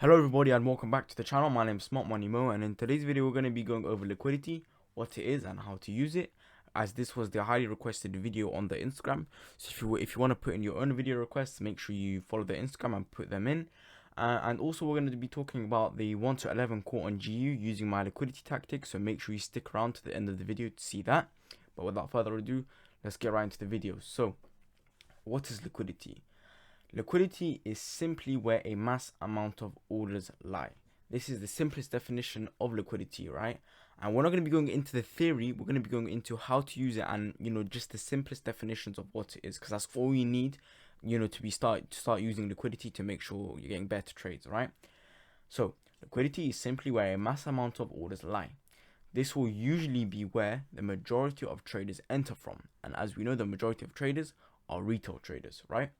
Hello everybody and welcome back to the channel. My name is Smart Money Mo, and in today's video we're going to be going over liquidity, what it is and how to use it, as this was the highly requested video on the Instagram. So if you want to put in your own video requests, make sure you follow the Instagram and put them in. And also we're going to be talking about the 1 to 11 call on GU using my liquidity tactics, so make sure you stick around to the end of the video to see that. But without further ado, let's get right into the video. So what is liquidity? Liquidity is simply where a mass amount of orders lie. This is the simplest definition of liquidity, right? And we're not going to be going into the theory, we're going to be going into how to use it and, just the simplest definitions of what it is, because that's all you need, to start using liquidity to make sure you're getting better trades, right? So, liquidity is simply where a mass amount of orders lie. This will usually be where the majority of traders enter from. And as we know, the majority of traders are retail traders, right?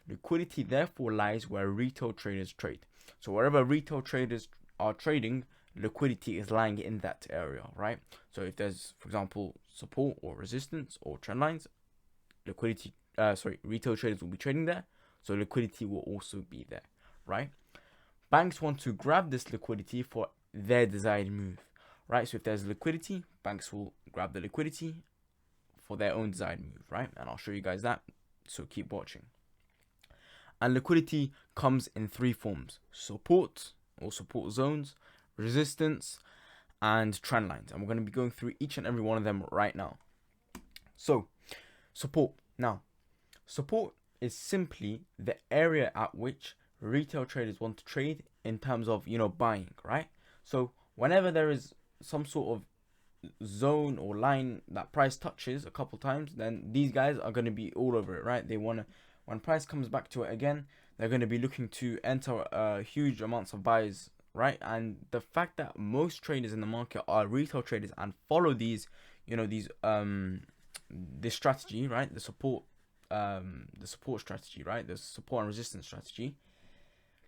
Liquidity therefore lies where retail traders trade. So wherever retail traders are trading, liquidity is lying in that area, right? So if there's, for example, support or resistance or trend lines, retail traders will be trading there. So liquidity will also be there, right? Banks want to grab this liquidity for their desired move, right? So if there's liquidity, banks will grab the liquidity for their own desired move, right? And I'll show you guys that. So keep watching. And liquidity comes in three forms: support or support zones, resistance, and trend lines. And we're going to be going through each and every one of them right now. So, support. Now, support is simply the area at which retail traders want to trade in terms of, buying, right? So, whenever there is some sort of zone or line that price touches a couple times, then these guys are going to be all over it, right? They want to, when price comes back to it again, they're going to be looking to enter huge amounts of buys, right? And the fact that most traders in the market are retail traders and follow these, this strategy, right? The support strategy, right? The support and resistance strategy.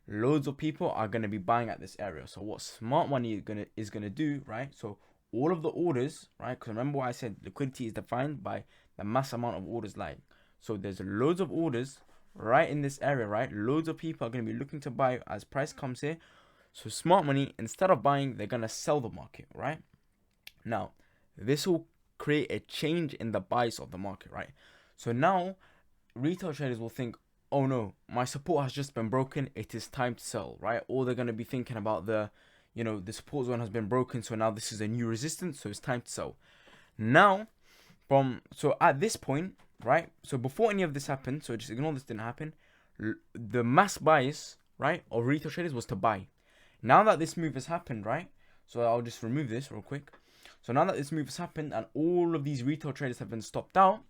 Loads of people are going to be buying at this area. So what smart money is gonna do, right? So all of the orders, right? Because remember what I said, liquidity is defined by the mass amount of orders lying. So there's loads of orders right in this area, right? Loads of people are going to be looking to buy as price comes here. So smart money, instead of buying, they're going to sell the market, right? Now, this will create a change in the bias of the market, right? So now, retail traders will think, oh no, my support has just been broken, it is time to sell, right? Or they're going to be thinking about the support zone has been broken, so now this is a new resistance, so it's time to sell. Now, so at this point, right? So before any of this happened, so just ignore this didn't happen, the mass bias, right, of retail traders was to buy. Now that this move has happened, right? So I'll just remove this real quick. So now that this move has happened and all of these retail traders have been stopped out,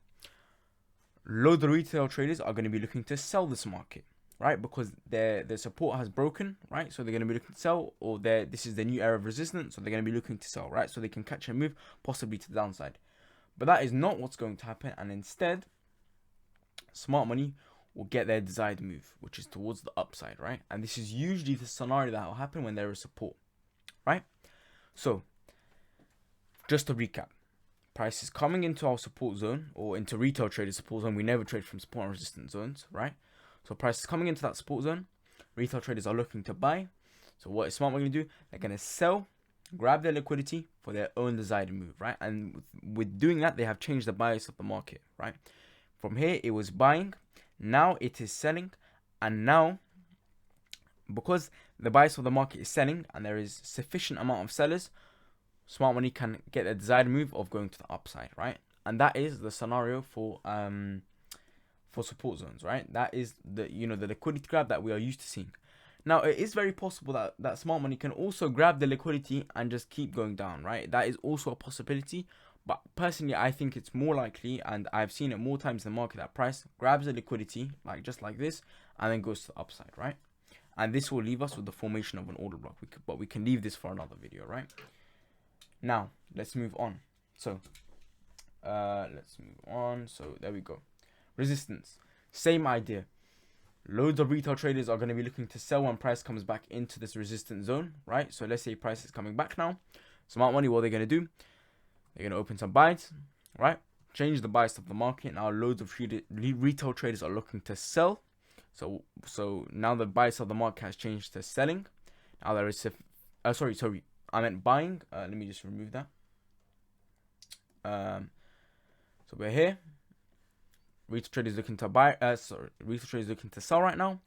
loads of retail traders are going to be looking to sell this market, right? Because their support has broken, right? So they're going to be looking to sell, or this is the new area of resistance, so they're going to be looking to sell, right? So they can catch a move, possibly to the downside. But that is not what's going to happen, and instead, smart money will get their desired move, which is towards the upside, right? And this is usually the scenario that will happen when there is support, right? So, just to recap, price is coming into our support zone, or into retail trader support zone. We never trade from support and resistance zones, right? So price is coming into that support zone. Retail traders are looking to buy. So what is smart money going to do? They're going to sell, grab their liquidity for their own desired move, right? And with doing that, they have changed the bias of the market, right? From here, it was buying. Now it is selling. And now, because the bias of the market is selling and there is sufficient amount of sellers, smart money can get the desired move of going to the upside, right? And that is the scenario for support zones, right? That is the liquidity grab that we are used to seeing. Now, it is very possible that smart money can also grab the liquidity and just keep going down, right? That is also a possibility. But personally, I think it's more likely, and I've seen it more times in the market, that price grabs the liquidity, just like this, and then goes to the upside, right? And this will leave us with the formation of an order block. But we can leave this for another video, right? Now, let's move on. So, So, there we go. Resistance. Same idea. Loads of retail traders are going to be looking to sell when price comes back into this resistance zone, right? So let's say price is coming back now. Smart money, what they're going to do? They're going to open some buys, right? Change the bias of the market. Now loads of retail traders are looking to sell. So now the bias of the market has changed to selling. Now there is sorry, I meant buying. Let me just remove that. So we're here. Retail trader is looking to buy. Retail trader is looking to sell right now.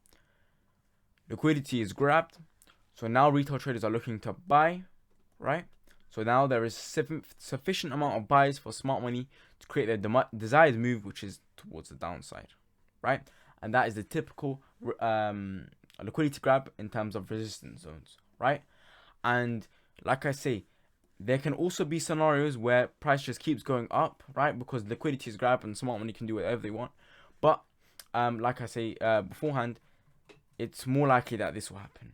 Liquidity is grabbed. So now retail traders are looking to buy, right? So now there is sufficient amount of buys for smart money to create their desired move, which is towards the downside, right? And that is the typical liquidity grab in terms of resistance zones, right? And like I say, there can also be scenarios where price just keeps going up, right? Because liquidity is grabbed and smart money can do whatever they want. But like I say beforehand, it's more likely that this will happen.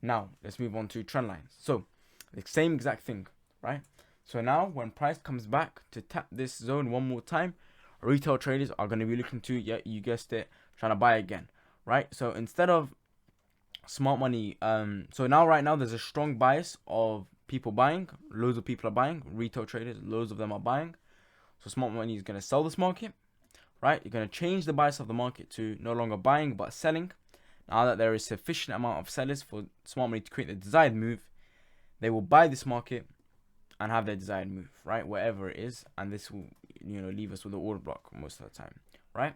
Now, let's move on to trend lines. So, the same exact thing, right? So now, when price comes back to tap this zone one more time, retail traders are going to be looking to, yeah, you guessed it, trying to buy again, right? So instead of smart money, so now right now there's a strong bias of people buying. Loads of people are buying. Retail traders, loads of them are buying. So smart money is going to sell this market, right? You're going to change the bias of the market to no longer buying but selling. Now that there is sufficient amount of sellers for smart money to create the desired move, they will buy this market and have their desired move, right? Wherever it is, and this will, leave us with an order block most of the time, right?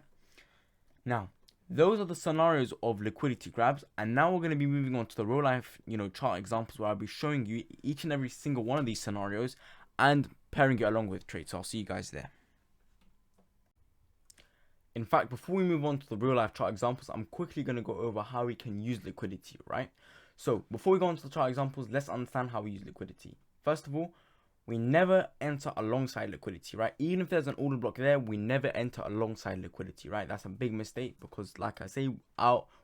Now, those are the scenarios of liquidity grabs, and now we're going to be moving on to the real life, chart examples where I'll be showing you each and every single one of these scenarios and pairing it along with trades. So I'll see you guys there. In fact, before we move on to the real life chart examples, I'm quickly going to go over how we can use liquidity, right? So before we go on to the chart examples, let's understand how we use liquidity. First of all, we never enter alongside liquidity, right? Even if there's an order block there, we never enter alongside liquidity, right? That's a big mistake because, like I say,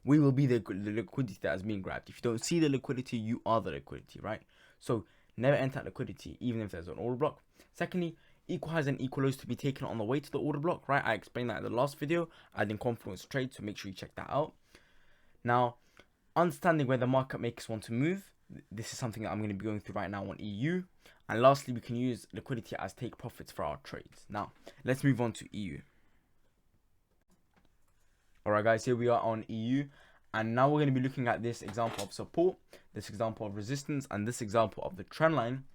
we will be the liquidity that is being grabbed. If you don't see the liquidity, you are the liquidity, right? So never enter liquidity, even if there's an order block. Secondly, equal highs and equal lows to be taken on the way to the order block, right? I explained that in the last video. I did confluence trade, so make sure you check that out. Now, understanding where the market makers want to move. This is something that I'm going to be going through right now on EU. And lastly, we can use liquidity as take profits for our trades. Now, let's move on to EU. Alright guys, here we are on EU. And now we're going to be looking at this example of support, this example of resistance, and this example of the trend line.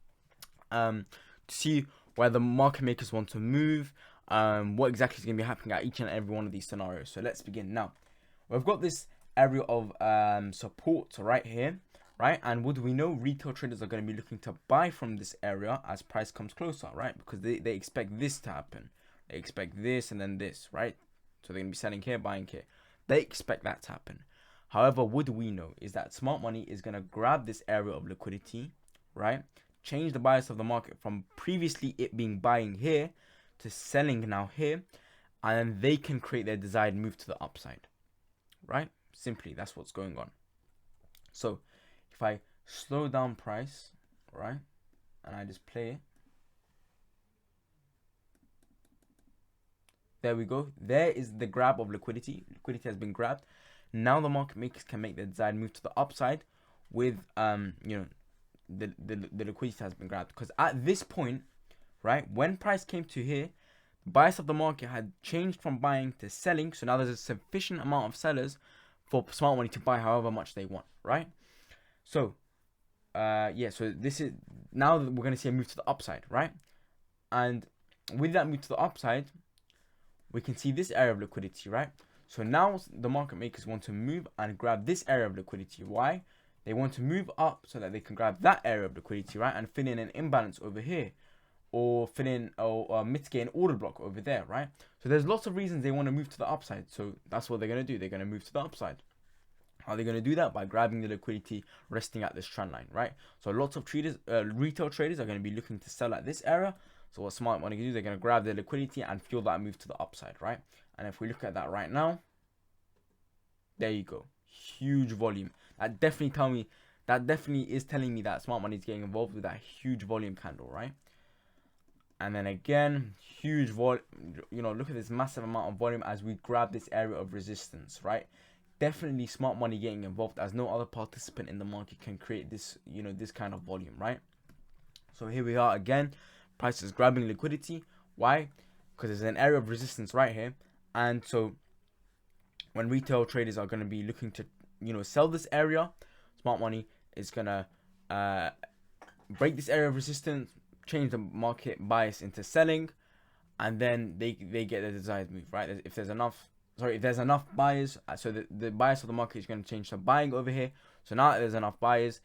To see where the market makers want to move, what exactly is going to be happening at each and every one of these scenarios. So let's begin. Now, we've got this area of support right here, right? And what do we know? Retail traders are going to be looking to buy from this area as price comes closer, right? Because they expect this to happen. They expect this and then this, right? So they're going to be selling here, buying here. They expect that to happen. However, what do we know is that smart money is going to grab this area of liquidity, right? Change the bias of the market from previously it being buying here to selling now here, and then they can create their desired move to the upside, right? Simply, that's what's going on. So if I slow down price, right, and I just play it, there we go. There is the grab of liquidity. Liquidity has been grabbed. Now the market makers can make their desired move to the upside with the liquidity has been grabbed. Because at this point, right, when price came to here, the bias of the market had changed from buying to selling. So now there's a sufficient amount of sellers for smart money to buy however much they want, right? So yeah, so this is now we're going to see a move to the upside, right? And with that move to the upside, we can see this area of liquidity, right? So now the market makers want to move and grab this area of liquidity. Why? They want to move up so that they can grab that area of liquidity, right? And fill in an imbalance over here, or fill in or mitigate an order block over there, right? So there's lots of reasons they want to move to the upside. So that's what they're going to do. They're going to move to the upside. How are they going to do that? By grabbing the liquidity resting at this trend line, right? So lots of traders, retail traders are going to be looking to sell at this area. So what smart money can do, they're going to grab the liquidity and fuel that move to the upside, right? And if we look at that right now, there you go. Huge volume. That definitely is telling me that smart money is getting involved with that huge volume candle, right? And then again, huge volume. Look at this massive amount of volume as we grab this area of resistance, right? Definitely smart money getting involved, as no other participant in the market can create this, this kind of volume, right? So here we are again. Price is grabbing liquidity. Why? Because there's an area of resistance right here, and so when retail traders are going to be looking to sell this area, smart money is gonna break this area of resistance, change the market bias into selling, and then they get the desired move, right? If there's enough buyers, so the bias of the market is going to change to buying over here. So now that there's enough buyers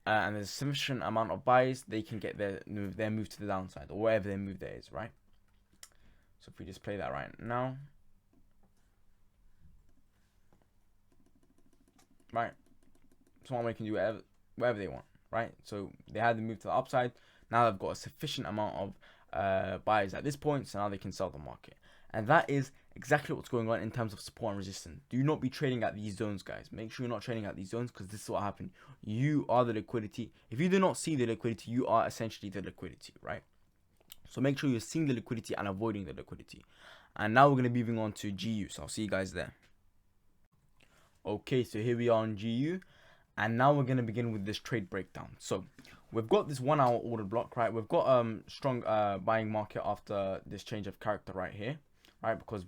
and there's a sufficient amount of buyers, they can get their move to the downside, or whatever their move there is, right? So if we just play that right now, right, smart money can do whatever they want, right? So they had the move to the upside. Now they've got a sufficient amount of buyers at this point, so now they can sell the market. And that is exactly what's going on in terms of support and resistance. Do not be trading at these zones, guys. Make sure you're not trading at these zones, because this is what happened. You are the liquidity. If you do not see the liquidity, you are essentially the liquidity, right? So make sure you're seeing the liquidity and avoiding the liquidity. And now we're going to be moving on to GU. So I'll see you guys there. Okay, so here we are on GU. And now we're going to begin with this trade breakdown. So we've got this 1 hour order block, right? We've got strong buying market after this change of character right here, right? Because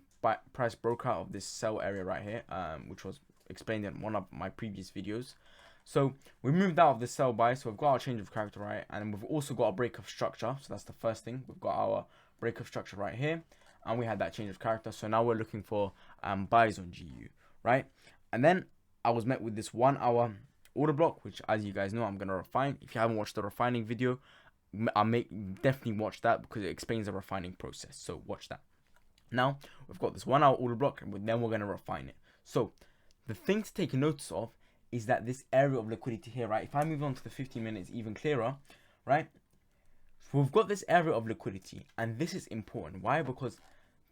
price broke out of this sell area right here, which was explained in one of my previous videos. So we moved out of the sell buy, so we've got our change of character, right? And we've also got a break of structure. So that's the first thing. We've got our break of structure right here, and we had that change of character. So now we're looking for buys on GU, right? And then I was met with this 1 hour order block, which, as you guys know, I'm going to refine. If you haven't watched the refining video, definitely watch that, because it explains the refining process. So watch that. Now we've got this 1 hour order block, and then we're going to refine it. So the thing to take notice of is that this area of liquidity here, right? If I move on to the 15 minutes even clearer, right? So we've got this area of liquidity, and this is important. Why? Because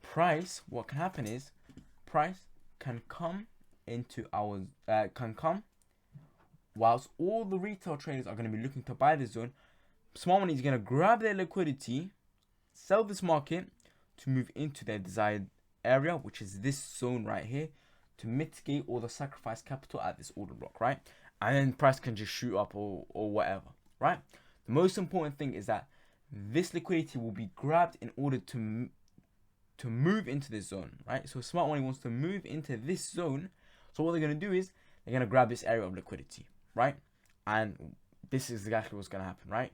price, what can happen is price can come into our whilst all the retail traders are going to be looking to buy this zone. Smart money is going to grab their liquidity, sell this market to move into their desired area, which is this zone right here, to mitigate all the sacrifice capital at this order block, right? And then price can just shoot up or whatever, right? The most important thing is that this liquidity will be grabbed in order to move into this zone, right? So smart money wants to move into this zone. So what they're going to do is they're going to grab this area of liquidity, right? And this is exactly what's going to happen, right?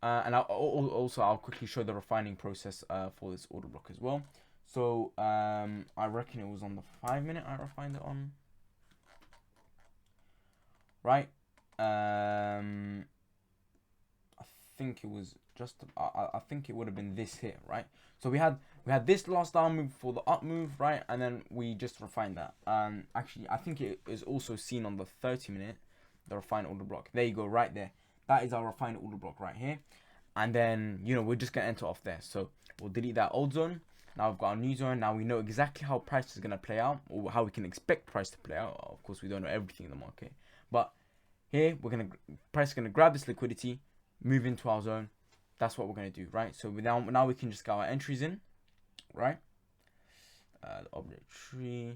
And I'll quickly show the refining process for this order block as well. So I reckon it was on the 5 minute I refined it on, right? I think it was just I think it would have been this here, right? So we had this last down move for the up move, right? And then we just refined that. Actually, I think it is also seen on the 30 minute, the refined order block. There you go, right there. That is our refined order block right here. And then, you know, we're just gonna enter off there. So we'll delete that old zone. Now we've got our new zone. Now we know exactly how price is going to play out, or how we can expect price to play out. Of course, we don't know everything in the market. But here, price is going to grab this liquidity, move into our zone. That's what we're going to do, right? So now we can just get our entries in, right? The object tree.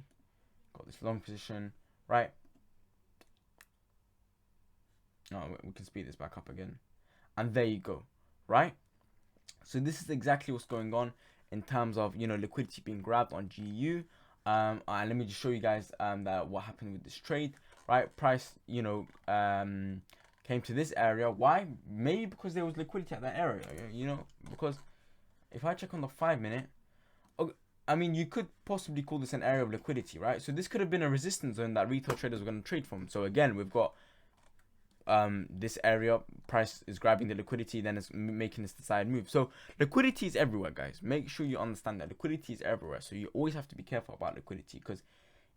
Got this long position, right? Oh, we can speed this back up again. And there you go, right? So this is exactly what's going on in terms of, you know, liquidity being grabbed on GU. And let me just show you guys that what happened with this trade, right? Price, you know, came to this area. Why? Maybe because there was liquidity at that area, you know, because if I check on the 5 minute, I mean, you could possibly call this an area of liquidity, right? So this could have been a resistance zone that retail traders were going to trade from. So again, we've got this area, price is grabbing the liquidity, then it's making this desired move. So liquidity is everywhere, guys. Make sure you understand that liquidity is everywhere. So you always have to be careful about liquidity, because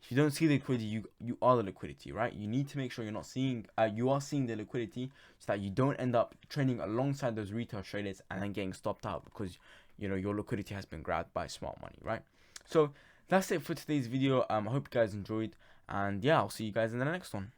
if you don't see the liquidity, you are the liquidity, right? You need to make sure you're not seeing you are seeing the liquidity, so that you don't end up trading alongside those retail traders and then getting stopped out because, you know, your liquidity has been grabbed by smart money, right? So that's it for today's video. I hope you guys enjoyed, and yeah, I'll see you guys in the next one.